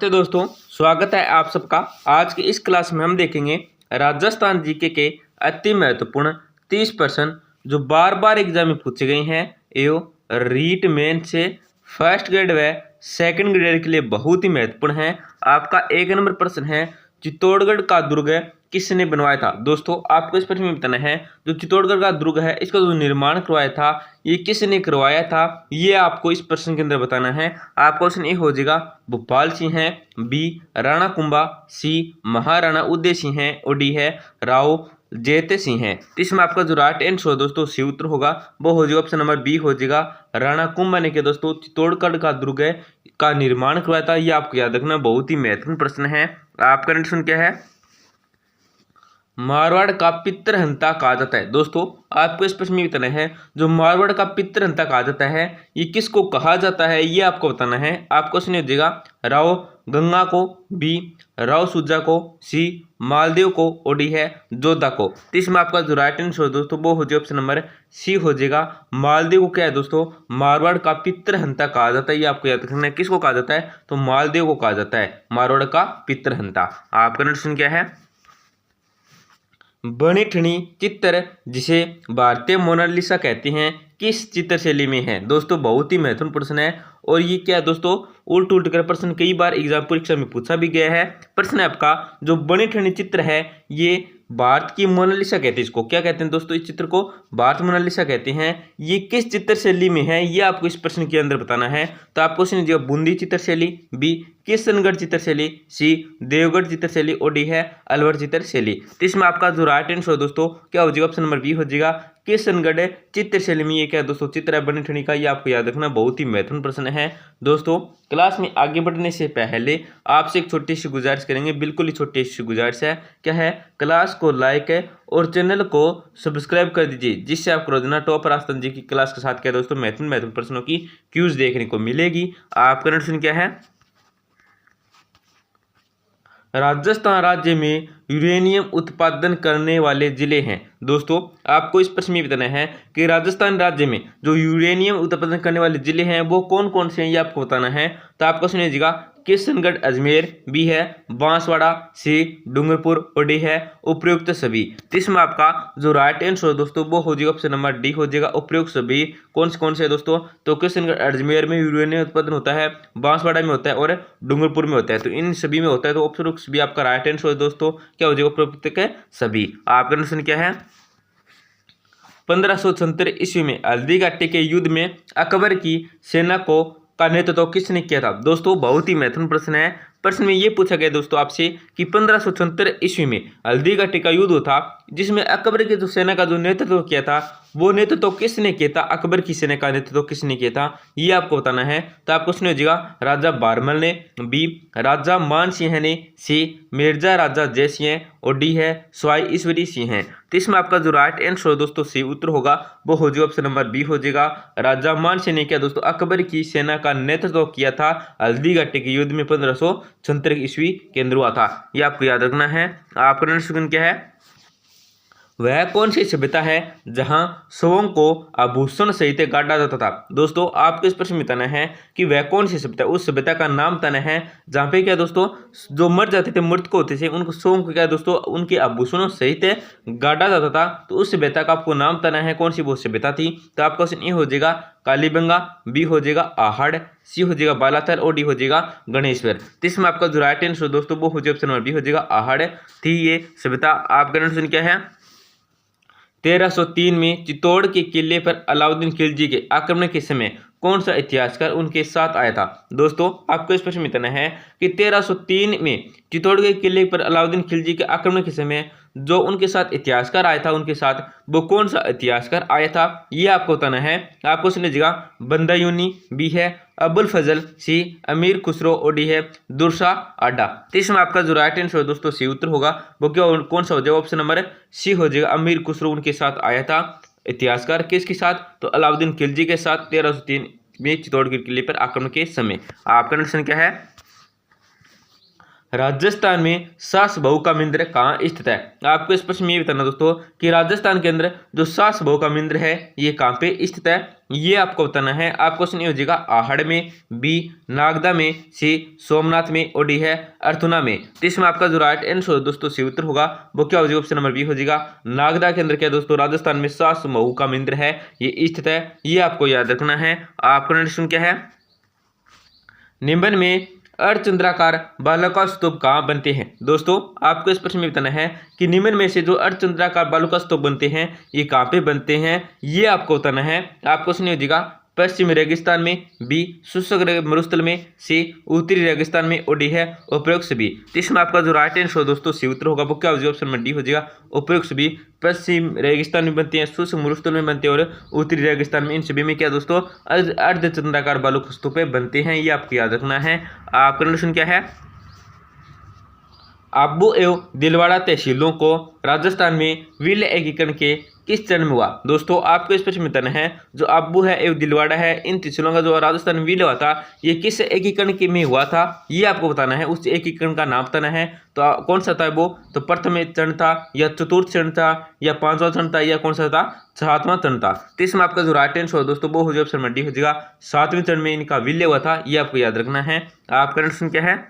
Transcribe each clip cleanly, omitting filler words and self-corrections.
नमस्ते दोस्तों, स्वागत है आप सबका। आज की इस क्लास में हम देखेंगे राजस्थान जीके के अति महत्वपूर्ण 30 प्रश्न जो बार बार एग्जाम में पूछे गए हैं एवं रीट मेन से फर्स्ट ग्रेड व सेकंड ग्रेड के लिए बहुत ही महत्वपूर्ण है। आपका 1 नंबर प्रश्न है, चित्तौड़गढ़ का दुर्ग किसने बनवाया था। दोस्तों आपको इस प्रश्न में बताना है जो चित्तौड़गढ़ का दुर्ग है इसका जो निर्माण करवाया था ये किसने करवाया था, ये आपको इस प्रश्न के अंदर बताना है। आपका ऑप्शन ए हो जाएगा भोपाल सिंह है, बी राणा कुंभा, सी महाराणा उदय सिंह है और डी है राव जयते सिंह है। तो इसमें आपका जो राइट आंसर दोस्तों सी उत्तर होगा वो हो जाएगा ऑप्शन नंबर बी हो जाएगा राणा कुंभा ने के दोस्तों चित्तौड़गढ़ का दुर्ग का निर्माण करवाया था। ये आपको याद रखना बहुत ही महत्वपूर्ण प्रश्न है। आपका प्रश्न क्या है, मारवाड़ का पितृहंता कहा जाता है। दोस्तों आपको इस प्रश्न में बताना है जो मारवाड़ का पितृहंता कहा जाता है ये किसको कहा जाता है, ये आपको बताना है। आपको सुनिए देगा राव गंगा को, बी राव सुजा को, सी मालदेव को और डी है जोधा को। तो इसमें आपका जो राइट आंसर दोस्तों वो हो जाए ऑप्शन नंबर सी हो जाएगा मालदेव को। क्या है दोस्तों, मारवाड़ का पितृहंता कहा जाता है। ये आपको याद रखना है किसको कहा जाता है, तो मालदेव को कहा जाता है मारवाड़ का पितृहंता। आपका प्रश्न क्या है, बनी ठनी चित्र जिसे भारतीय मोनालिसा कहते हैं किस चित्र शैली में है। दोस्तों बहुत ही महत्वपूर्ण प्रश्न है और ये क्या है दोस्तों उल्ट कर प्रश्न कई बार एग्जाम परीक्षा में पूछा भी गया है। प्रश्न है आपका जो बनी ठनी चित्र है ये भारत की मोनालिसा कहते हैं। इसको क्या कहते हैं दोस्तों, इस चित्र को भारत मोनालिसा कहते हैं। ये किस चित्र शैली में है ये आपको इस प्रश्न के अंदर बताना है। तो आपको सुनिए बूंदी चित्र शैली, बी किशनगढ़ चित्र शैली, सी देवगढ़ चित्र शैली और डी है अलवर चित्र शैली। तो इसमें आपका जो राइट आंसर दोस्तों क्या हो जाएगा, ऑप्शन नंबर बी हो जाएगा किशनगढ़ चित्र शैली में। ये क्या है दोस्तों चित्र है बनी ठनी का। ये आपको याद रखना बहुत ही महत्वपूर्ण प्रश्न है। दोस्तों क्लास में आगे बढ़ने से पहले आपसे एक छोटी सी गुजारिश करेंगे, बिल्कुल ही छोटी सी गुजारिश है। क्या है, क्लास को लाइक है और चैनल को सब्सक्राइब कर दीजिए जिससे आपको रोजाना टॉप राजस्थान जी की क्लास के साथ क्या दोस्तों महत्वपूर्ण प्रश्नों की क्यूज देखने को मिलेगी। आपका प्रश्न क्या है, राजस्थान राज्य में यूरेनियम उत्पादन करने वाले जिले हैं। दोस्तों आपको इस प्रश्न में बताना है कि राजस्थान राज्य में जो यूरेनियम उत्पादन करने वाले जिले हैं वो कौन कौन से हैं ये आपको बताना है। तो आपको सुनिएगा किशनगढ़ अजमेर, बी है बांसवाड़ा, सी डूंगरपुर और डी है उपयुक्त सभी। तो इसमें आपका जो राइट आंसर दोस्तों वो हो जाएगा ऑप्शन नंबर डी हो जाएगा उपयुक्त सभी। कौन से दोस्तों, तो किशनगढ़ अजमेर में यूरेनियम उत्पादन होता है, बांसवाड़ा में होता है और डूंगरपुर में होता है। तो इन सभी में होता है तो उपयुक्त सभी आपका राइट आंसर दोस्तों क्या हो जाएगा उपयुक्त सभी। आपका प्रश्न क्या है, 1576 ईस्वी में हल्दी घाटी के युद्ध में अकबर की सेना को का नेतृत्व किसने किया था। दोस्तों बहुत ही महत्वपूर्ण प्रश्न है। प्रश्न में ये पूछा गया दोस्तों आपसे कि 1576 ईस्वी में हल्दी घाटी का युद्ध था जिसमें अकबर की जो सेना का जो नेतृत्व किया था वो नेतृत्व किसने किया था, अकबर की सेना का नेतृत्व किसने किया था ये आपको बताना है। तो आपको सुनिएगा राजा बारमल ने, बी राजा मान सिंह ने, सी मिर्जा राजा जय सिंह और डी है स्वाई ईश्वरी सिंह है। तो इसमें आपका जो राइट आंसर दोस्तों सी उत्तर होगा वो हो जाएगा ऑप्शन नंबर बी हो जाएगा राजा मान सिंह ने क्या दोस्तों अकबर की सेना का नेतृत्व किया था हल्दी घाटी के युद्ध में 1576 ईस्वी के अंदर हुआ था। ये आपको याद रखना है। आपका प्रश्न क्या है, वह कौन सी सभ्यता है जहां शवों को आभूषण सहित गाड़ा जाता था। दोस्तों आपको इस प्रश्न में बताना है कि वह कौन सी सभ्यता, उस सभ्यता का नाम बताना है जहां पे क्या दोस्तों जो मर जाते थे मृतक होते थे उनको शवों को क्या दोस्तों उनके आभूषणों सहित गाड़ा जाता था। तो उस सभ्यता का आपको नाम बताना है कौन सी वो सभ्यता थी। तो आपका क्वेश्चन ए हो जाएगा कालीबंगा, बी हो जाएगा आहड़, सी हो जाएगा बालाथल और डी हो जाएगा गणेश्वर। तो इसमें आपका जो राइट आंसर दोस्तों वो हो जाएगा ऑप्शन नंबर बी हो जाएगा आहड़ थी ये सभ्यता। आपका प्रश्न क्या है, 1303 में चित्तौड़ के किले पर अलाउद्दीन खिलजी के आक्रमण के समय कौन सा इतिहासकार उनके साथ आया था। दोस्तों आपको इस प्रश्न में बताना है कि 1303 में चित्तौड़ के किले पर अलाउद्दीन खिलजी के आक्रमण के समय जो उनके साथ इतिहासकार आया था उनके साथ वो कौन सा इतिहासकार आया था ये आपको बताना है। आपको सुनिएगा बंदायूनी, बी है अबुल फजल, सी अमीर खुसरो और डी है दुर्सा आडा। तो इसमें आपका जो राइट आंसर दोस्तों सी उत्तर होगा वो क्या कौन सा हो जाएगा, ऑप्शन नंबर सी हो जाएगा अमीर खुसरो उनके साथ आया था इतिहासकार। किसके साथ, तो अलाउद्दीन खिलजी के साथ 1303 में चित्तौड़गढ़ किले पर आक्रमण के समय। आपका प्रश्न क्या है, राजस्थान में सास बहू का मंदिर कहाँ स्थित है? आपको इस प्रश्न में ये बताना दोस्तों कि राजस्थान के अंदर जो सास बहू का मंदिर है ये कहाँ पे स्थित है, ये आपको बताना है। आपको क्वेश्चन ये हो जाएगा आहड़ में, बी नागदा में, सी सोमनाथ में, और डी है अर्थुना में। तो इसमें आपका जो राइट आंसर दोस्तों सही उत्तर होगा वो क्या हो जाएगा? ऑप्शन नंबर बी हो जाएगा। नागदा के अंदर क्या दोस्तों राजस्थान में सास बहू का मंदिर है ये स्थित है, ये आपको याद रखना है। आपका प्रश्न क्या है? निम्न में अर्धचंद्राकार बालुका स्तूप कहाँ बनते हैं? दोस्तों आपको इस प्रश्न में बताना है कि निम्न में से जो अर्धचंद्राकार बालुका स्तूप बनते हैं ये कहाँ पे बनते हैं, ये आपको बताना है। आपको सुनिए हो जाएगा पश्चिमी रेगिस्तान में, बी शुष्क मरुस्थल में, सी उत्तरी रेगिस्तान में, और डी है उपयुक्त बी। तो इसमें आपका जो राइट आंसर दोस्तों सही उत्तर होगा वो क्या हो जाएगा? ऑप्शन नंबर डी हो जाएगा उपयुक्त बी। पश्चिम रेगिस्तान में बनते हैं, शुष्क मरुस्थल में बनते हैं और उत्तरी रेगिस्तान में, इन सभी में क्या दोस्तों अर्धचंद्राकार बालुका स्तूप बनते हैं, ये आपको याद रखना है। आपका प्रश्न क्या है? आबू एवं दिलवाड़ा तहसीलों को राजस्थान में विलय एकीकरण के किस चरण में हुआ? दोस्तों आपको इस प्रश्न में बताना है जो आबू है एवं दिलवाड़ा है इन तहसीलों का जो राजस्थान में विलय हुआ था ये किस एकीकरण के में हुआ था, ये आपको बताना है। उस एकीकरण का नाम बताना है। तो कौन सा था वो? तो प्रथम चरण था या चतुर्थ चरण था या पांचवा चरण था या कौन सा था? सातवां चरण था। तो इसमें आपका जो राइट आंसर हो दोस्तों वो हो जाएगा ऑप्शन नंबर डी हो जाएगा। सातवें चरण में इनका विलय हुआ था, ये आपको याद रखना है। आपका प्रश्न क्या है?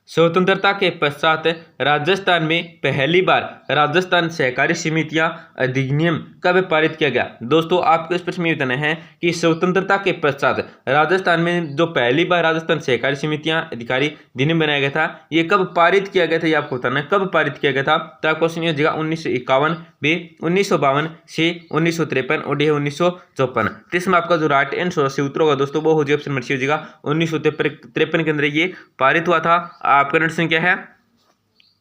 स्वतंत्रता के पश्चात राजस्थान में पहली बार राजस्थान सहकारी समितियां अधिनियम कब पारित किया गया? दोस्तों आपको इस प्रश्न में बताना है कि स्वतंत्रता के पश्चात राजस्थान में जो पहली बार राजस्थान सहकारी समितियां अधिकारी अधिनियम बनाया गया था ये कब पारित किया गया था, ये आपको बताना है कब पारित किया गया था। तो आपको क्वेश्चन हो जाएगा 1951, बी 1952, सी 1953, और डी 1954। तो इसमें आपका जो राइट आंसर से उत्तर होगा दोस्तों वो हो जाएगा ऑप्शन नंबर सी हो जाएगा 1953 के अंदर ये पारित हुआ था। आपका प्रश्न क्या है?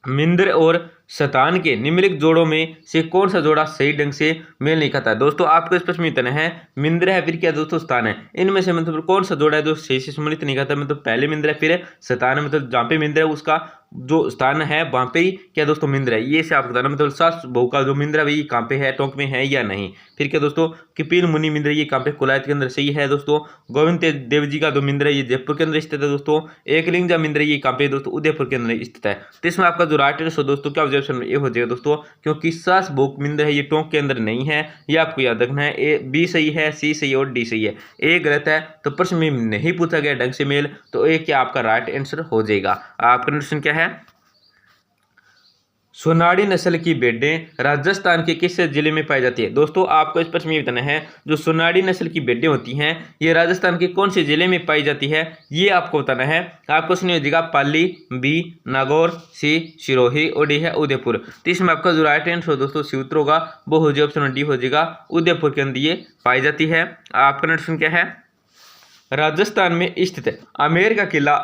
मिंद्र और शतान के निम्नलिखित जोड़ों में से कौन सा जोड़ा सही ढंग से मेल नहीं खाता? दोस्तों आपको इस प्रश्न में इतना है मिंद्र है फिर क्या दोस्तों स्थान है, इनमें से मतलब कौन सा जोड़ा है जो सही से सम्मिलित नहीं खाता? मतलब पहले मिंद्र है फिर शतान है, मतलब जहाँ पे मिंद्र है उसका जो स्थान है वहाँ पे ही क्या दोस्तों मिंद्र है, ये से आप बताना। मतलब सास बहू का जो मिंद्र है वही कहाँ पे है, टोंक में है या नहीं। फिर क्या दोस्तों कपिल मुनि मिंद्र ये कहाँ पे? कोलायत के अंदर सही है दोस्तों। गोविंद देव जी का जो मिंद्र है ये जयपुर के अंदर स्थित है दोस्तों। एकलिंगजा मिंद्र ये कहाँ पे दोस्तों? उदयपुर के अंदर स्थित है। तो इसमें आपका जो राइट आंसर दोस्तों क्या हो जाएगा? ये हो जाएगा दोस्तों, क्योंकि सास बहू मिंद्र है ये टोंक के अंदर नहीं है, ये आपको याद रखना है। ए बी सही है, सी सही है और डी सही है। ए गलत है तो प्रश्न में नहीं पूछा गया ढंग से मेल, तो ए क्या आपका राइट आंसर हो जाएगा। आपका प्रश्न क्या है? सोनाड़ी नस्ल की भेड़ें राजस्थान के किस जिले में पाई जाती है? दोस्तों आपको इस प्रश्न में बताना है जो सोनाड़ी नस्ल की भेड़ें होती हैं ये राजस्थान के कौन से जिले में पाई जाती है, ये आपको बताना है। आपको सुनिए हो जाएगा पाली, बी नागौर, सी सिरोही, और डी है उदयपुर। तो इसमें आपका जो राइट आंसर दोस्तों सी उत्तर होगा वो हो जाएगा ऑप्शन डी हो जाएगा, उदयपुर के अंदर ये पाई जाती है। आपका प्रश्न क्या है? राजस्थान में स्थित आमेर का किला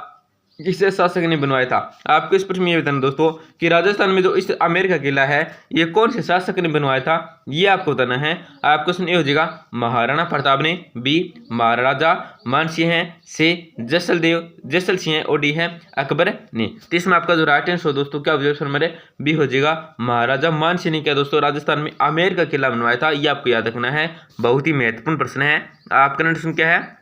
किसे शासक ने बनवाया था? आपको इस प्रश्न में ये बताना दोस्तों कि राजस्थान में जो इस आमेर का किला है ये कौन से शासक ने बनवाया था, ये आपको बताना है। आपको क्वेश्चन ये हो जाएगा महाराणा प्रताप ने, बी महाराजा मानसिंह है, सी जैसल सिंह, और डी है अकबर ने। तो इसमें आपका जो राइट आंसर दोस्तों क्या हो जाएगा? नंबर बी हो जाएगा महाराजा मानसिंह ने क्या दोस्तों राजस्थान में आमेर का किला बनवाया था, ये आपको याद रखना है। बहुत ही महत्वपूर्ण प्रश्न है। आपका प्रश्न क्या है?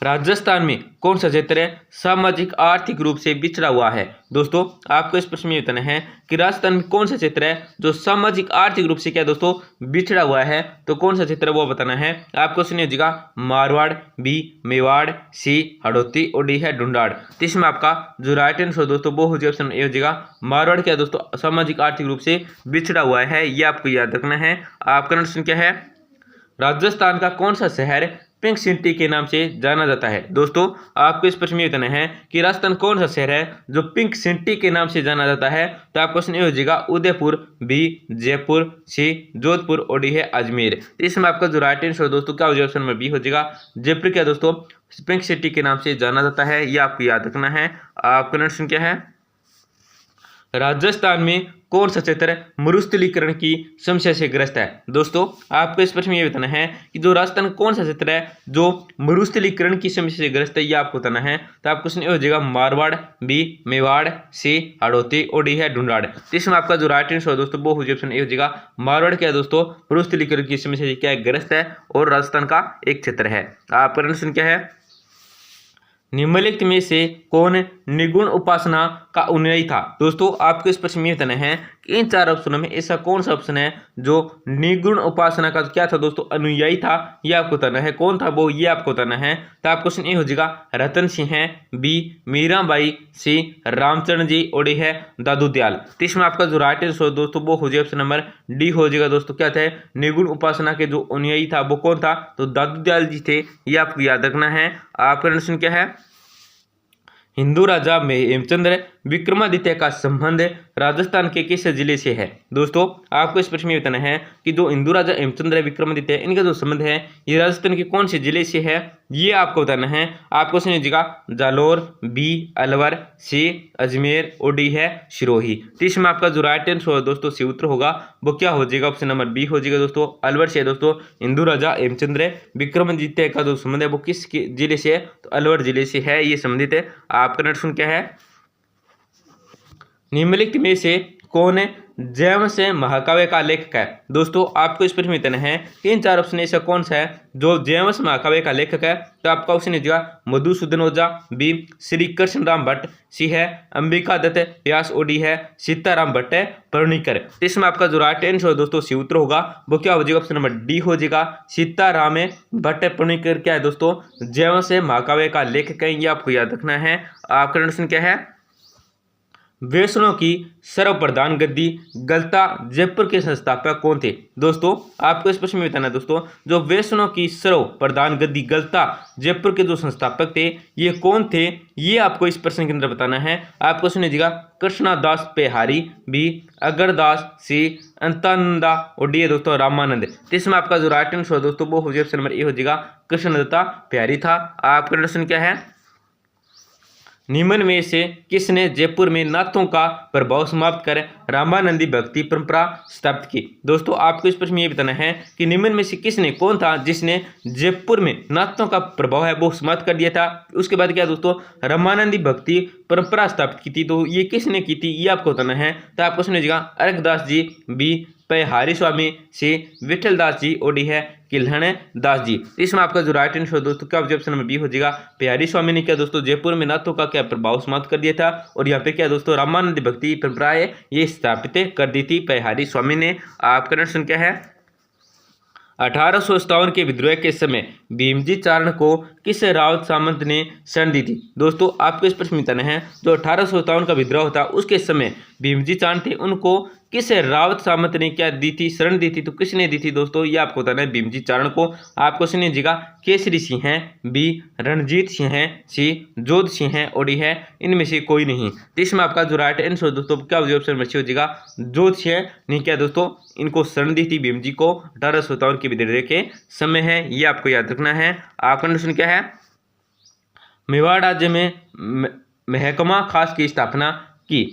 राजस्थान में कौन सा क्षेत्र सामाजिक आर्थिक रूप से बिछड़ा हुआ है? दोस्तों आपको इस प्रश्न में बताना है कि राजस्थान में कौन सा क्षेत्र है जो सामाजिक आर्थिक रूप से क्या दोस्तों बिछड़ा हुआ है, तो कौन सा क्षेत्र है वो बताना है। आपको सुनिए जगह मारवाड़, बी मेवाड़, सी हड़ौती, और डी है ढूंढाड़। तो इसमें आपका जो राइट आंसर दोस्तों वो हो जाएगा ऑप्शन ए हो जाएगा मारवाड़ क्या दोस्तों सामाजिक आर्थिक रूप से बिछड़ा हुआ है, ये आपको याद रखना है। आपका प्रश्न क्या है? राजस्थान का कौन सा शहर पिंक सिटी के नाम से जाना जाता है? दोस्तों आपको इस प्रश्न में बताना है कि राजस्थान कौन सा शहर है जो पिंक सिटी के नाम से जाना जाता है। तो आपका क्वेश्चन ये हो जाएगा उदयपुर, बी जयपुर, सी जोधपुर, और डी है अजमेर। इसमें आपका जो राइट आंसर दोस्तों क्या हो जाएगा? ऑप्शन नंबर बी हो जाएगा जयपुर क्या दोस्तों पिंक सिटी के नाम से जाना जाता है, ये आपको याद रखना है। आपका प्रश्न क्या है? राजस्थान में कौन सा क्षेत्र मरुस्थलीकरण की समस्या से ग्रस्त है? दोस्तों आपको इस प्रश्न में ये बताना है कि जो राजस्थान कौन सा क्षेत्र है जो मरुस्थलीकरण की समस्या से ग्रस्त है, ये आपको बताना है। तो आपको क्वेश्चन ये हो जाएगा मारवाड़, बी मेवाड़, सी हड़ौती, और डी है ढूंढाड़। तो इसमें आपका जो राइट आंसर है दोस्तों वो हो जाएगा ऑप्शन ए हो जाएगा मारवाड़ क्या है दोस्तों मरुस्थलीकरण की समस्या से क्या है ग्रस्त है और राजस्थान का एक क्षेत्र है। आपका प्रश्न क्या है? निम्नलिखित में से कौन निगुण उपासना का अनुयायी था। दोस्तों आपको इस प्रश्न में बताना है कि इन चार ऑप्शनों में ऐसा कौन सा ऑप्शन है जो निगुण उपासना का क्या था दोस्तों, अनुयायी था, ये आपको बताना है। कौन था वो, ये आपको बताना है। तो आप क्वेश्चन ए हो जाएगा रतन सिंह है, बी मीराबाई, सी रामचरण जी, और डी है दादू दयाल। तो इसमें आपका जो राइट आंसर दोस्तों वो हो जाएगा ऑप्शन नंबर डी हो जाएगा दोस्तों। क्या था, निगुण उपासना के जो अनुयायी था वो कौन था, तो दादू दयाल जी थे, ये आपको याद रखना है। आपका प्रश्न क्या है, हिंदू राजा में हेमचंद्र विक्रमादित्य का संबंध राजस्थान के किस जिले से है। दोस्तों आपको इस प्रश्न में बताना है कि जो हिंदू राजा हेमचंद्र विक्रमादित्य इनका जो संबंध है ये राजस्थान के कौन से जिले से है, ये आपको बताना है। आपको सुनिए जगह जालोर, बी अलवर, सी अजमेर, और डी है सिरोही। तो इसमें आपका जो राइट आंसर दोस्तों सी उत्तर होगा वो क्या हो जाएगा, ऑप्शन नंबर बी हो जाएगा दोस्तों, अलवर से। दोस्तों हिंदू राजा हेमचंद्र विक्रमादित्य का जो संबंध है वो किस जिले से है, तो अलवर जिले से है, ये संबंधित है। आपका प्रश्न क्या है, निम्नलिखित में से कौन जैव से महाकाव्य का लेखक है। दोस्तों आपको इस प्रश्न में बताना है कि इन चार ऑप्शन ऐसा कौन सा है जो जैव से महाकाव्य का लेखक है। तो आपका ऑप्शन है जाएगा मधुसूदन ओझा, बी श्री कृष्ण राम भट्ट, सी है अंबिका दत्त व्यास, और डी है सीताराम भट्ट पर्णिकर। इसमें आपका जो राइट आंसर दोस्तों सी उत्तर होगा वो क्या हो जाएगा, ऑप्शन नंबर डी हो जाएगा, सीताराम भट्ट पर्णिकर क्या है दोस्तों, जैव से महाकाव्य का लेखक है, ये आपको याद रखना है। आपका प्रश्न क्या है, वैष्णव की सर्वप्रधान गद्दी गलता जयपुर के संस्थापक कौन थे। दोस्तों आपको इस प्रश्न में बताना है दोस्तों, जो वैष्णव की सर्वप्रधान गद्दी गलता जयपुर के जो संस्थापक थे ये कौन थे, ये आपको इस प्रश्न के अंदर बताना है। आपको सुनिएगा कृष्णदास पेहारी, बी अगरदास, सी अंतानंदा, और डी दोस्तों रामानंद। तो इसमें आपका जो राइट आंसर दोस्तों वो हो जाएगा ऑप्शन नंबर ए हो जाएगा, कृष्णदत्ता पेहारी था। आपका प्रश्न क्या है, निम्न में से किसने जयपुर में नाथों का प्रभाव समाप्त कर रामानंदी भक्ति परंपरा स्थापित की। दोस्तों आपको इस प्रश्न में ये बताना है कि निम्न में से किसने, कौन था जिसने जयपुर में नाथों का प्रभाव है वो समाप्त कर दिया था। उसके बाद क्या दोस्तों, रामानंदी भक्ति परंपरा स्थापित की थी, तो ये किसने की थी, ये आपको बताना है। तो आपको सुनिएगा अर्घदास जी, बी पेहारी स्वामी, सी विठल दास जी, और डी है किल्हण दास जी। इसमें आपका जो राइट आंसर दोस्तों क्या ऑप्शन नंबर बी हो जाएगा, पेहारी स्वामी ने क्या दोस्तों जयपुर में नाथों का क्या प्रभाव समाप्त कर दिया था, और यहाँ पे क्या दोस्तों रामानंद भक्ति परंपरा है ये स्थापित कर दी थी पेहारी स्वामी ने। आपका प्रश्न क्या है, 1857 के विद्रोह के समय भीमजी चारण को किस रावत सामंत ने शरण दी थी। दोस्तों आपको इस प्रश्न में बताना है, जो 1857 का विद्रोह था उसके समय भीमजी चारण थे उनको किस रावत सामंत ने क्या दी थी, शरण दी थी, तो किसने दी थी दोस्तों, ये आपको बताना है भीमजी चारण को। आपको सुनिएगा केसरी सिंह है, बी रणजीत सिंह है, सी जोध सिंह है, और डी है इनमें से कोई नहीं। तो इसमें आपका जो राइट आंसर दोस्तों क्या हो ऑप्शन नंबर सी हो जाएगा, जोध सिंह ने क्या दोस्तों इनको शरण दी थी भीम जी को 1857 के विद्रोह के समय है, ये आपको याद रखना है। आपका प्रश्न क्या है, मेवाड़ राज्य में महकमा खास की स्थापना की।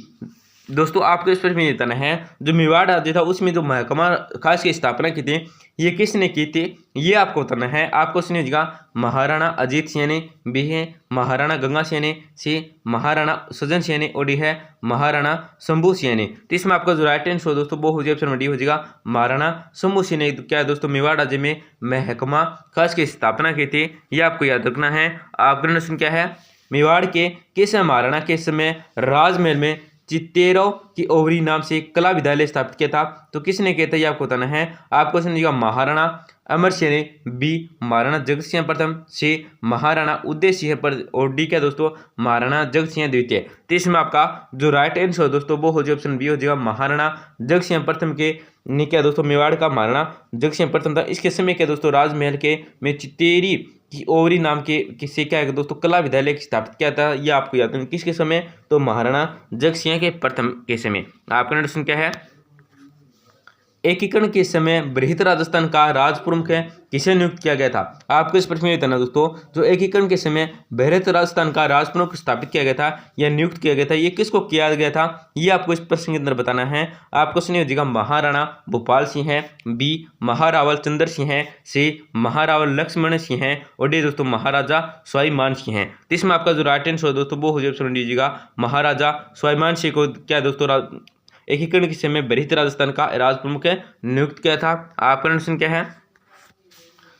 दोस्तों आपको इस प्रश्न में बताना है, जो मेवाड़ राज्य था उसमें जो महकमा खास की स्थापना की थी ये किसने की थी, ये आपको बताना है। आपको सुनिएगा महाराणा अजीत सिंह ने, बी है महाराणा गंगा सिंह ने, सी महाराणा सज्जन सिंह ने, और डी है महाराणा शंभू सिंह ने। तो इसमें आपका जो राइट आंसर दोस्तों वो हो जाएगा ऑप्शन डी हो जाएगा, महाराणा शंभू सिंह ने क्या है दोस्तों मेवाड़ राज्य में महकमा खास की स्थापना की थी, ये आपको याद रखना है। आपका प्रश्न क्या है, मेवाड़ के किस महाराणा के समय राजमहल में चित्तेरों की ओवरी नाम से कला विद्यालय स्थापित किया था, तो किसने किया था ये आपको बताना है। आपको सुनिएगा महाराणा अमर सिंह ने, बी महाराणा जगत सिंह प्रथम, सी महाराणा उदय सिंह पर, और डी क्या दोस्तों महाराणा जगत सिंह द्वितीय। तो इसमें आपका जो राइट आंसर दोस्तों वो हो जाएगा ऑप्शन बी हो जाएगा, महाराणा जगत सिंह प्रथम के ने क्या दोस्तों मेवाड़ का महाराणा जगत सिंह प्रथम था। इसके समय क्या दोस्तों राजमहल के में चित्तेरी की ओवरी नाम के किससे क्या है दोस्तों कला विद्यालय स्थापित किया था, ये आपको याद है किसके समय, तो महाराणा जगत सिंह के प्रथम के समय। आपका प्रश्न क्या है, एकीकरण के समय बृहत राजस्थान का राज प्रमुख किसे नियुक्त किया गया था। आपको इस प्रश्न में बताना दोस्तों, जो एकीकरण के समय बृहत राजस्थान का राज प्रमुख स्थापित किया गया था या नियुक्त किया गया था ये किसको किया गया था, ये आपको इस प्रश्न के अंदर बताना है। आपको सुनिए हो जाएगा महाराणा भोपाल सिंह है, बी महारावल चंद्र सिंह है, सी महारावल लक्ष्मण सिंह है, और डी दोस्तों महाराजा स्वाभिमान सिंह है। तो इसमें आपका जो राइट आंसर दोस्तों वो हो जाएगा महाराजा स्वाभिमान सिंह को क्या दोस्तों एकीकरण के समय बृहत राजस्थान का राज प्रमुख नियुक्त किया था। आपका प्रश्न क्या है,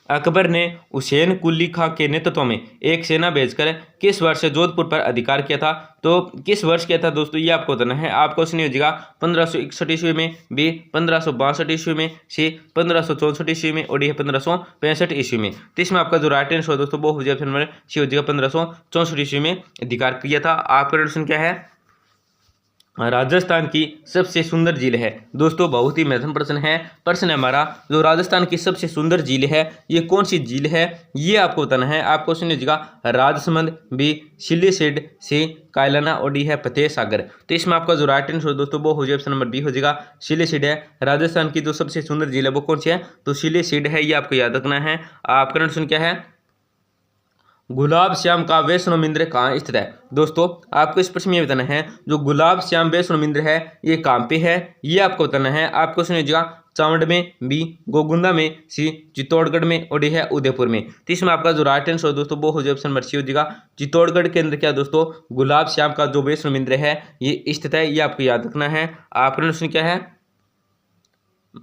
अकबर ने हुसैन कुली खां के नेतृत्व में एक सेना भेजकर किस वर्ष जोधपुर पर अधिकार किया था? तो किस वर्ष किया था दोस्तों, ये आपको बताना है। आपको क्वेश्चन हो जाएगा 1561 ईस्वी में, बी 1562 ईस्वी में, सी 1564 ईस्वी में और डी 1565 ईस्वी में। तो इसमें आपका जो राइट आंसर दोस्तों वो हो जाएगा ऑप्शन नंबर सी हो जाएगा 1564 ईस्वी में अधिकार किया था। आपका क्वेश्चन क्या है? राजस्थान की सबसे सुंदर झील है दोस्तों, बहुत ही महत्वपूर्ण प्रश्न है। प्रश्न है हमारा, जो राजस्थान की सबसे सुंदर झील है ये कौन सी झील है, ये आपको बताना है। आपको सुन लीजिएगा, राजसमंद, बी सिलीसेड, सी कायलाना और डी है फतेह सागर। तो इसमें आपका जो राइट आंसर दोस्तों वो हो जाए ऑप्शन नंबर डी हो जाएगा सिलीसेड है। राजस्थान की जो सबसे सुंदर झील है वो कौन सी है? तो सिलीसेड है, ये आपको याद रखना है। आपका क्वेश्चन क्या है? गुलाब श्याम का वैष्णो मंदिर कहाँ स्थित है? दोस्तों आपको इस प्रश्न में बताना है, जो गुलाब श्याम वैष्णो मंदिर है ये कहाँ पे है, ये आपको बताना है। आपको सुनिएगा, चावड़ में, बी गोगुंदा में, सी चित्तौड़गढ़ में और डी है उदयपुर में। तो इसमें आपका जो राइट आंसर दोस्तों वो हो जाए ऑप्शन नंबर सी हो जाएगा चित्तौड़गढ़ के अंदर क्या दोस्तों गुलाब श्याम का जो वैष्णो मंदिर है ये स्थित है, ये आपको याद रखना है। आपका प्रश्न क्या है?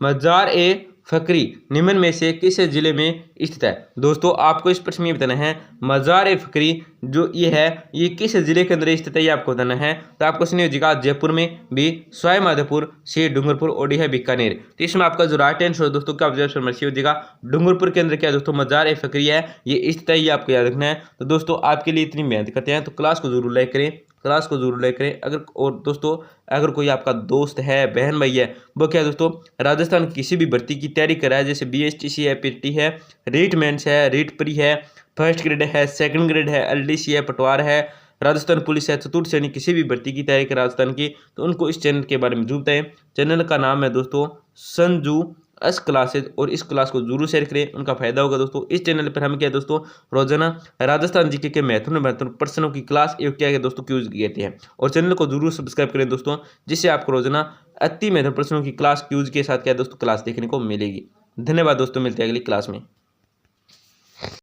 मजार ए फकरी निम्न में से किस जिले में स्थित है? दोस्तों आपको इस प्रश्न में बताना है, मजार ए फकरी जो ये है ये किस जिले के अंदर स्थित है, ये आपको बताना है। तो आपको सुनिए होगा जयपुर में, बी सवाई माधोपुर, सी डूंगरपुर और डी है बीकानेर। तो इसमें आपका जो राइट आंसर दोस्तों क्या हो जाएगा डूंगरपुर के अंदर क्या दोस्तों मजार ए फकरी है ये स्थित है, ये आपको याद रखना है। तो दोस्तों आपके लिए इतनी मेहनत करते हैं तो क्लास को जरूर लाइक करें, क्लास को जरूर लाइक करें। अगर और दोस्तों अगर कोई आपका दोस्त है, बहन भाई है, वो क्या दोस्तों राजस्थान की किसी भी भर्ती की तैयारी कर रहा है, जैसे बीएसटीसी है, पीटी है, रीट मेंस है, रीट प्री है, फर्स्ट ग्रेड है, सेकंड ग्रेड है, एलडीसी है, पटवार है, राजस्थान पुलिस है, चतुर्थ श्रेणी किसी भी भर्ती की तैयारी कर राजस्थान की, तो उनको इस चैनल के बारे में जरूर बताएं। चैनल का नाम है दोस्तों संजू एस क्लासेज, और इस क्लास को जरूर शेयर करें, उनका फायदा होगा दोस्तों। इस चैनल पर हम क्या है दोस्तों रोजाना राजस्थान जीके के महत्वपूर्ण प्रश्नों की क्लास एक क्या है दोस्तों क्यूज कहते हैं, और चैनल को जरूर सब्सक्राइब करें दोस्तों, जिससे आपको रोजाना अति महत्वपूर्ण प्रश्नों की क्लास क्यूज के साथ क्या है दोस्तों क्लास देखने को मिलेगी। धन्यवाद दोस्तों, मिलते हैं अगली क्लास में।